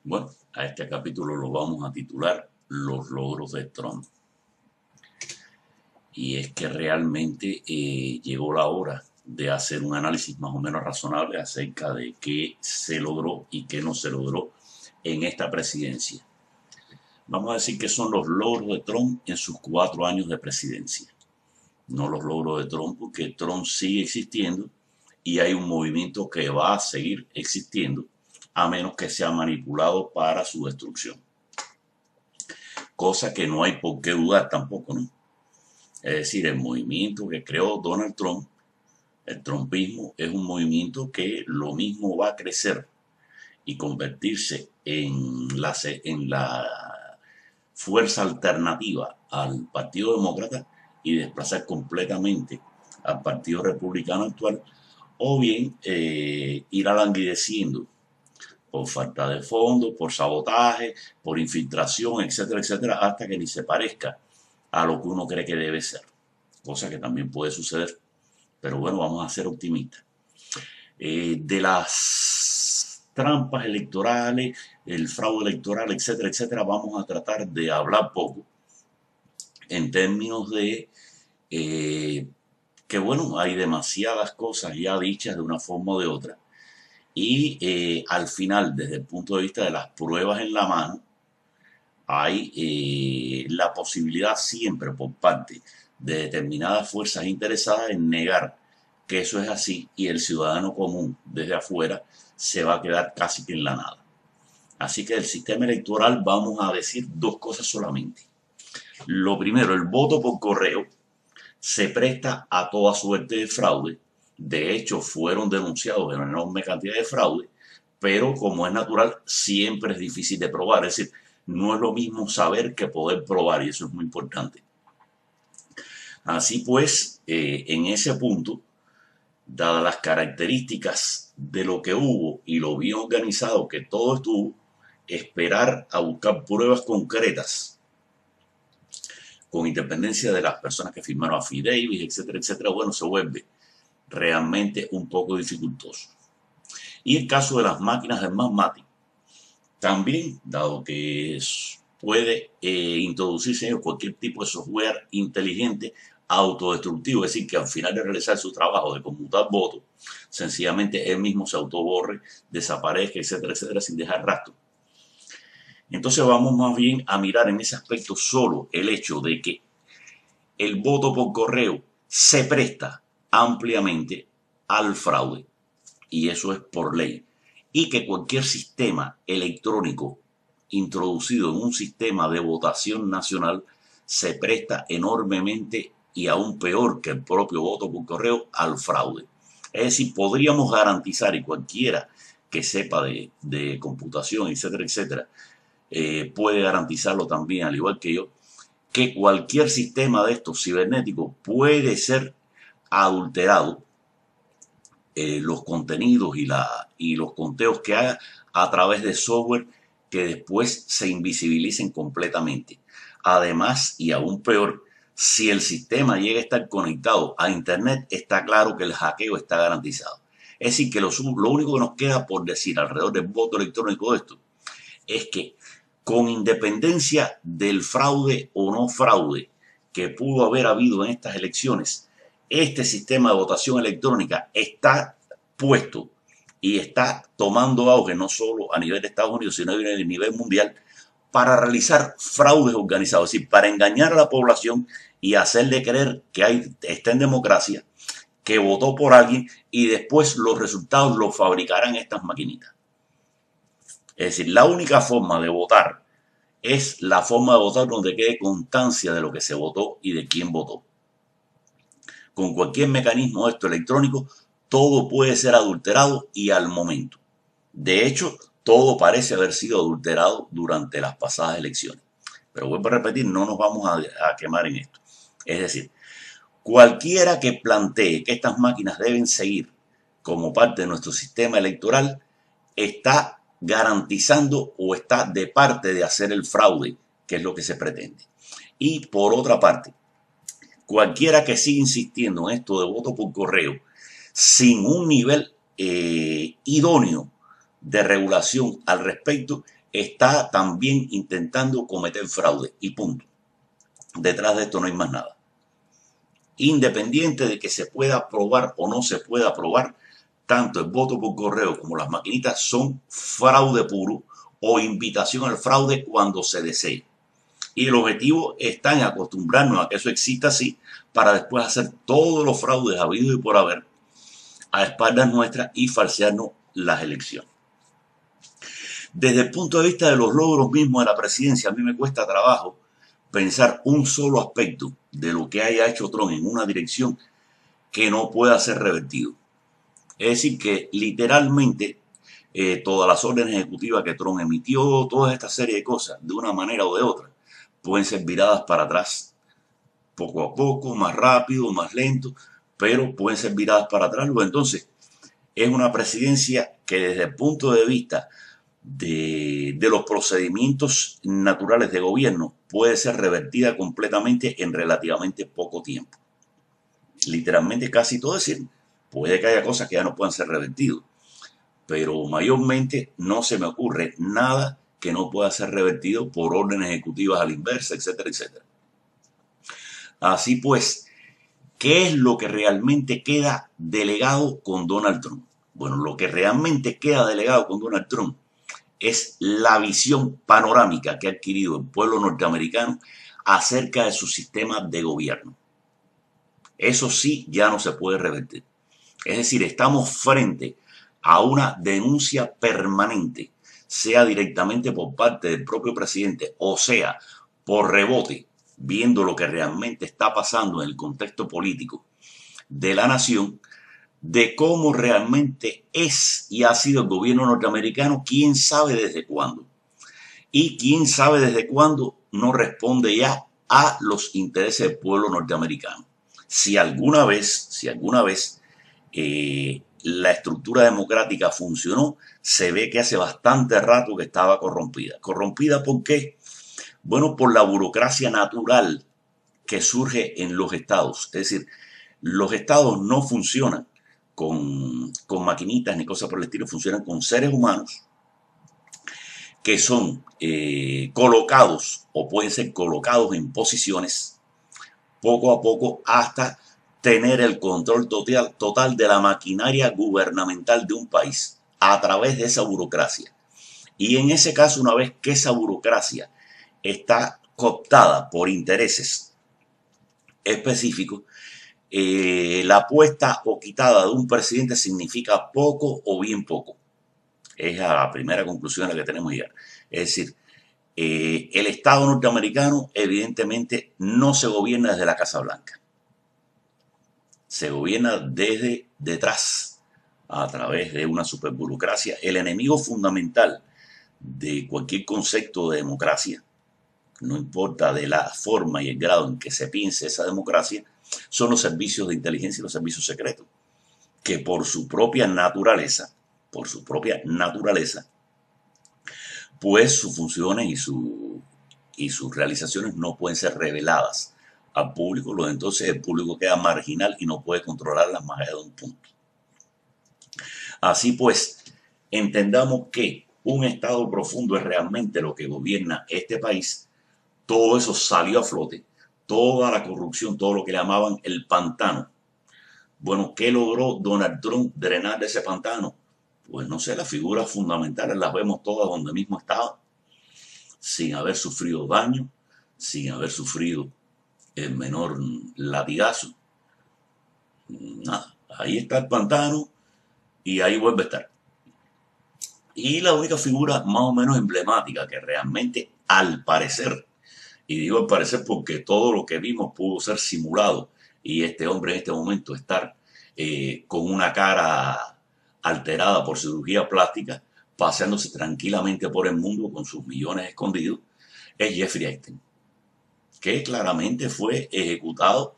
Bueno, a este capítulo lo vamos a titular Los logros de Trump. Y es que realmente llegó la hora de hacer un análisis más o menos razonable acerca de qué se logró y qué no se logró en esta presidencia. Vamos a decir que son los logros de Trump en sus 4 años de presidencia. No los logros de Trump, porque Trump sigue existiendo y hay un movimiento que va a seguir existiendo a menos que sea manipulado para su destrucción. Cosa que no hay por qué dudar tampoco, ¿no? Es decir, el movimiento que creó Donald Trump, el trumpismo, es un movimiento que lo mismo va a crecer y convertirse en la fuerza alternativa al Partido Demócrata y desplazar completamente al Partido Republicano actual, o bien ir alanguideciendo por falta de fondos, por sabotaje, por infiltración, etcétera, etcétera, hasta que ni se parezca a lo que uno cree que debe ser, cosa que también puede suceder. Pero bueno, vamos a ser optimistas. De las trampas electorales, el fraude electoral, etcétera, etcétera, vamos a tratar de hablar poco en términos de que bueno, hay demasiadas cosas ya dichas de una forma o de otra. Y al final, desde el punto de vista de las pruebas en la mano, hay la posibilidad siempre por parte de determinadas fuerzas interesadas en negar que eso es así, y el ciudadano común desde afuera se va a quedar casi que en la nada. Así que del sistema electoral vamos a decir 2 cosas solamente. Lo primero, el voto por correo se presta a toda suerte de fraude. De hecho, fueron denunciados en una enorme cantidad de fraude, pero como es natural, siempre es difícil de probar. Es decir, no es lo mismo saber que poder probar, y eso es muy importante. Así pues, en ese punto, dadas las características de lo que hubo y lo bien organizado que todo estuvo, esperar a buscar pruebas concretas con independencia de las personas que firmaron affidavits, etcétera, etcétera, bueno, se vuelve realmente un poco dificultoso. Y el caso de las máquinas de Smartmatic, también, dado que puede introducirse en cualquier tipo de software inteligente autodestructivo, es decir, que al final de realizar su trabajo de computar votos, sencillamente él mismo se autoborre, desaparezca, etcétera, etcétera, sin dejar rastro. Entonces vamos más bien a mirar en ese aspecto solo el hecho de que el voto por correo se presta ampliamente al fraude, y eso es por ley, y que cualquier sistema electrónico introducido en un sistema de votación nacional se presta enormemente y aún peor que el propio voto por correo al fraude. Es decir, podríamos garantizar, y cualquiera que sepa de computación, etcétera, etcétera, puede garantizarlo también, al igual que yo, que cualquier sistema de estos cibernéticos puede ser adulterado, los contenidos y los conteos que haga a través de software que después se invisibilicen completamente. Además, y aún peor, si el sistema llega a estar conectado a Internet, está claro que el hackeo está garantizado. Es decir, que lo único que nos queda por decir alrededor del voto electrónico de esto es que, con independencia del fraude o no fraude que pudo haber habido en estas elecciones, este sistema de votación electrónica está puesto y está tomando auge no solo a nivel de Estados Unidos, sino a nivel mundial, para realizar fraudes organizados, es decir, para engañar a la población y hacerle creer que está en democracia, que votó por alguien, y después los resultados los fabricarán estas maquinitas. Es decir, la única forma de votar es la forma de votar donde quede constancia de lo que se votó y de quién votó. Con cualquier mecanismo de esto electrónico, todo puede ser adulterado y al momento. De hecho, todo parece haber sido adulterado durante las pasadas elecciones. Pero vuelvo a repetir, no nos vamos a quemar en esto. Es decir, cualquiera que plantee que estas máquinas deben seguir como parte de nuestro sistema electoral está garantizando o está de parte de hacer el fraude, que es lo que se pretende. Y por otra parte, cualquiera que siga insistiendo en esto de voto por correo sin un nivel idóneo de regulación al respecto, está también intentando cometer fraude y punto. Detrás de esto no hay más nada. Independiente de que se pueda aprobar o no se pueda aprobar, tanto el voto por correo como las maquinitas son fraude puro o invitación al fraude cuando se desee. Y el objetivo está en acostumbrarnos a que eso exista así para después hacer todos los fraudes habidos y por haber a espaldas nuestras y falsearnos las elecciones. Desde el punto de vista de los logros mismos de la presidencia, a mí me cuesta trabajo pensar un solo aspecto de lo que haya hecho Trump en una dirección que no pueda ser revertido. Es decir, que literalmente todas las órdenes ejecutivas que Trump emitió, toda esta serie de cosas, de una manera o de otra, pueden ser viradas para atrás, poco a poco, más rápido, más lento, pero pueden ser viradas para atrás. Entonces, es una presidencia que desde el punto de vista de los procedimientos naturales de gobierno puede ser revertida completamente en relativamente poco tiempo. Literalmente casi todo, es decir, puede que haya cosas que ya no puedan ser revertidas, pero mayormente no se me ocurre nada que no pueda ser revertido por órdenes ejecutivas a la inversa, etcétera, etcétera. Así pues, ¿qué es lo que realmente queda delegado con Donald Trump? Bueno, lo que realmente queda delegado con Donald Trump es la visión panorámica que ha adquirido el pueblo norteamericano acerca de su sistema de gobierno. Eso sí ya no se puede revertir. Es decir, estamos frente a una denuncia permanente, sea directamente por parte del propio presidente o sea por rebote, viendo lo que realmente está pasando en el contexto político de la nación, de cómo realmente es y ha sido el gobierno norteamericano, quién sabe desde cuándo. Y quién sabe desde cuándo no responde ya a los intereses del pueblo norteamericano. Si alguna vez la estructura democrática funcionó, se ve que hace bastante rato que estaba corrompida. ¿Corrompida por qué? Bueno, por la burocracia natural que surge en los estados. Es decir, los estados no funcionan con maquinitas ni cosas por el estilo, funcionan con seres humanos que son colocados o pueden ser colocados en posiciones poco a poco hasta tener el control total de la maquinaria gubernamental de un país a través de esa burocracia. Y en ese caso, una vez que esa burocracia está cooptada por intereses específicos, la puesta o quitada de un presidente significa poco o bien poco. Es la primera conclusión a la que tenemos que llegar. Es decir, el Estado norteamericano evidentemente no se gobierna desde la Casa Blanca. Se gobierna desde detrás, a través de una superburocracia. El enemigo fundamental de cualquier concepto de democracia, no importa de la forma y el grado en que se piense esa democracia, son los servicios de inteligencia y los servicios secretos, que por su propia naturaleza, pues sus funciones y sus realizaciones no pueden ser reveladas al público, entonces el público queda marginal y no puede controlarlas más allá de un punto. Así pues, entendamos que un Estado profundo es realmente lo que gobierna este país. Todo eso salió a flote, toda la corrupción, todo lo que llamaban el pantano. Bueno, ¿qué logró Donald Trump drenar de ese pantano? Pues no sé, las figuras fundamentales las vemos todas donde mismo estaba, sin haber sufrido daño, sin haber sufrido el menor latigazo. Nada, ahí está el pantano y ahí vuelve a estar. Y la única figura más o menos emblemática que realmente, al parecer, y digo al parecer porque todo lo que vimos pudo ser simulado y este hombre en este momento estar con una cara alterada por cirugía plástica, paseándose tranquilamente por el mundo con sus millones escondidos, es Jeffrey Epstein, que claramente fue ejecutado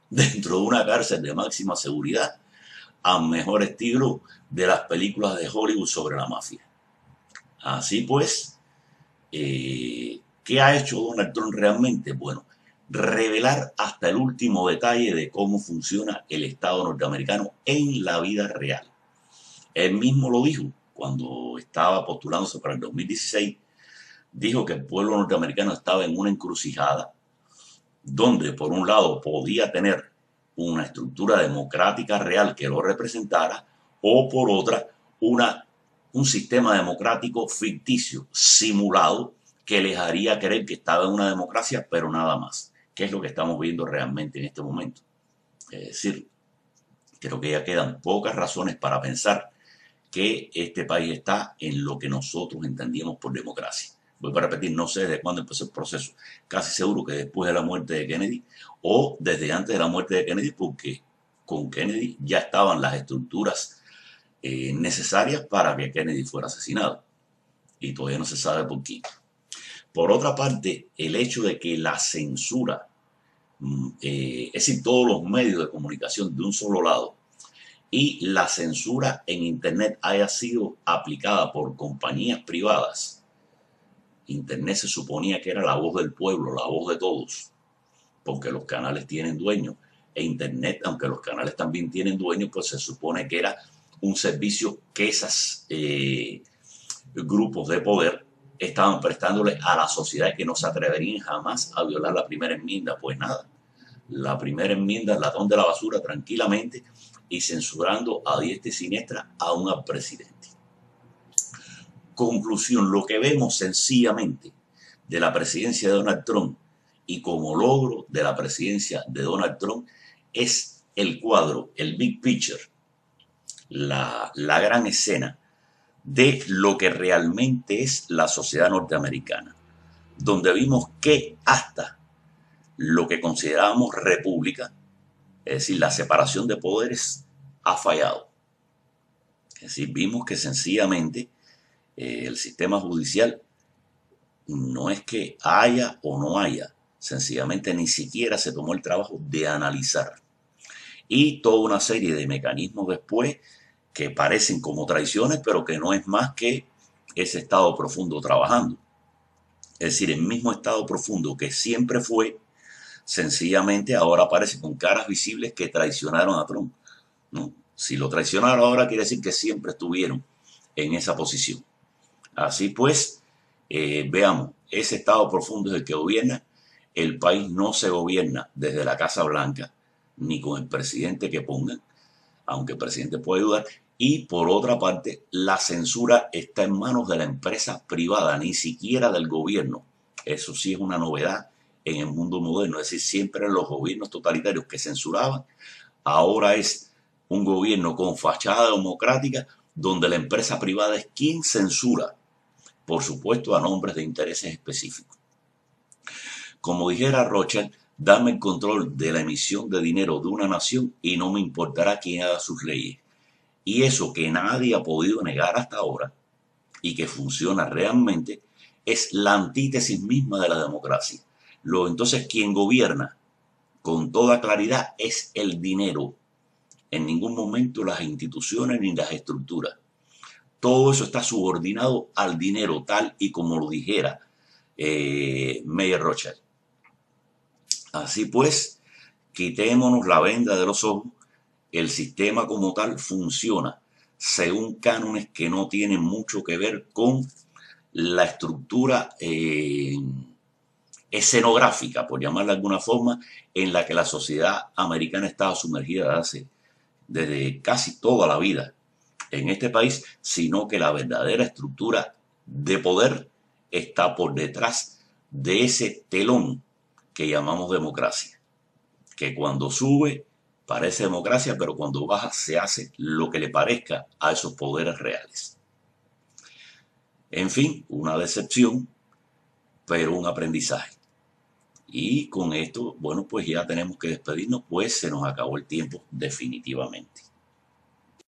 dentro de una cárcel de máxima seguridad, a mejor estilo de las películas de Hollywood sobre la mafia. Así pues, ¿qué ha hecho Donald Trump realmente? Bueno, revelar hasta el último detalle de cómo funciona el Estado norteamericano en la vida real. Él mismo lo dijo cuando estaba postulándose para el 2016, dijo que el pueblo norteamericano estaba en una encrucijada donde por un lado podía tener una estructura democrática real que lo representara, o por otra un sistema democrático ficticio, simulado, que les haría creer que estaba en una democracia, pero nada más, que es lo que estamos viendo realmente en este momento. Es decir, creo que ya quedan pocas razones para pensar que este país está en lo que nosotros entendíamos por democracia. Voy a repetir, no sé desde cuándo empezó el proceso, casi seguro que después de la muerte de Kennedy o desde antes de la muerte de Kennedy, porque con Kennedy ya estaban las estructuras necesarias para que Kennedy fuera asesinado, y todavía no se sabe por qué. Por otra parte, el hecho de que la censura, es decir, todos los medios de comunicación de un solo lado, y la censura en Internet haya sido aplicada por compañías privadas. Internet se suponía que era la voz del pueblo, la voz de todos, porque los canales tienen dueños. E Internet, aunque los canales también tienen dueños, pues se supone que era un servicio que esos grupos de poder estaban prestándole a la sociedad, que no se atreverían jamás a violar la primera enmienda. Pues nada, la primera enmienda, el latón de la basura tranquilamente, y censurando a diestra y siniestra aún al presidente. Conclusión, lo que vemos sencillamente de la presidencia de Donald Trump y como logro de la presidencia de Donald Trump es el cuadro, el big picture, la gran escena de lo que realmente es la sociedad norteamericana, donde vimos que hasta lo que considerábamos república, es decir, la separación de poderes, ha fallado. Es decir, vimos que sencillamente el sistema judicial no es que haya o no haya, sencillamente ni siquiera se tomó el trabajo de analizar. Y toda una serie de mecanismos después que parecen como traiciones, pero que no es más que ese estado profundo trabajando. Es decir, el mismo estado profundo que siempre fue, sencillamente ahora aparece con caras visibles que traicionaron a Trump, ¿no? Si lo traicionaron ahora, quiere decir que siempre estuvieron en esa posición. Así pues, veamos, ese estado profundo es el que gobierna. El país no se gobierna desde la Casa Blanca, ni con el presidente que pongan, aunque el presidente puede ayudar. Y por otra parte, la censura está en manos de la empresa privada, ni siquiera del gobierno. Eso sí es una novedad en el mundo moderno. Es decir, siempre los gobiernos totalitarios que censuraban, ahora es un gobierno con fachada democrática donde la empresa privada es quien censura, por supuesto a nombres de intereses específicos. Como dijera Rothschild, dame el control de la emisión de dinero de una nación y no me importará quién haga sus leyes. Y eso que nadie ha podido negar hasta ahora y que funciona realmente es la antítesis misma de la democracia. Entonces, quien gobierna con toda claridad es el dinero. En ningún momento las instituciones ni las estructuras. Todo eso está subordinado al dinero, tal y como lo dijera Mayer Rothschild. Así pues, quitémonos la venda de los ojos. El sistema como tal funciona según cánones que no tienen mucho que ver con la estructura escenográfica, por llamarla de alguna forma, en la que la sociedad americana estaba sumergida desde casi toda la vida en este país, sino que la verdadera estructura de poder está por detrás de ese telón que llamamos democracia, que cuando sube parece democracia, pero cuando baja se hace lo que le parezca a esos poderes reales. En fin, una decepción, pero un aprendizaje. Y con esto, bueno, pues ya tenemos que despedirnos, pues se nos acabó el tiempo definitivamente.